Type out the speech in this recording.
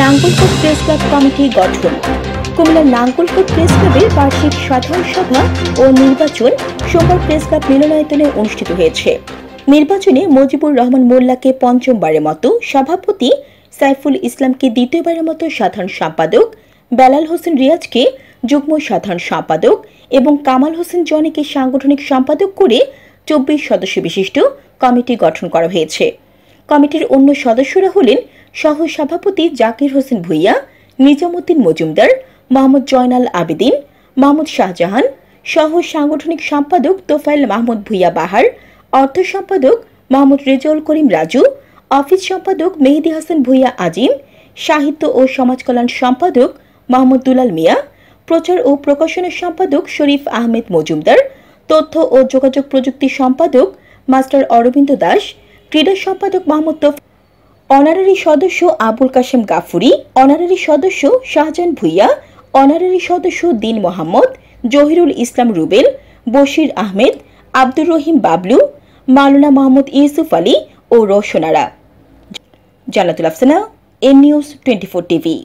Nangalkot press club committee গঠন। কুমিল্লার Nangalkot press ক্লাবের বার্ষিক সাধারণ সভা ও নির্বাচন সোমবার প্রেস ক্লাব মিলনায়তনে অনুষ্ঠিত হয়েছে। নির্বাচনে মুজিবুর রহমান মোল্লাকে পঞ্চমবারের মতো সভাপতি, সাইফুল ইসলামকে দ্বিতীয়বারের মতো সাধারণ সম্পাদক, বেলাল হোসেন রিয়াজকে যুগ্ম সাধারণ সম্পাদক এবং কামাল হোসেন জনিকে সাংগঠনিক সম্পাদক করে 24 সদস্য বিশিষ্ট কমিটি গঠন করা হয়েছে। কমিটির অন্য সদস্যরা হলেন সহ সভাপতি জাকির হোসেন ভুইয়া, নিজামুদ্দিন মজুমদার, মোহাম্মদ জয়নাল আবেদিন, মোহাম্মদ শাহজাহান, সহ সাংগঠনিক সম্পাদক তোফায়েল মাহমুদ ভুইয়া বাহার, অর্থ সম্পাদক মোহাম্মদ রেজাউল করিম রাজু, অফিস সম্পাদক মেহেদী হাসান ভুইয়া আজিম, সাহিত্য ও সমাজ কল্যাণ সম্পাদক মোহাম্মদ দুলাল মিয়া, প্রচার ও প্রকাশনা সম্পাদক শরীফ আহমেদ মজুমদার, তথ্য ও যোগাযোগ প্রযুক্তি সম্পাদক মাস্টার অরবিন্দ দাস, ক্রীড়া সম্পাদক মোহাম্মদ অনারারি সদস্য আবুল কাশেম গাফুরি, অনারারি সদস্য শাহজাহান ভুইয়া, অনারারি সদস্য দিন মোহাম্মদ, জহিরুল ইসলাম রুবেল, বশির আহমেদ, আব্দুর রহিম বাবলু, মাওলানা মোহাম্মদ ইউসুফ আলী ও রোশনারা। জান্নাতুল আফসানা, এন নিউজ 24 টিভি।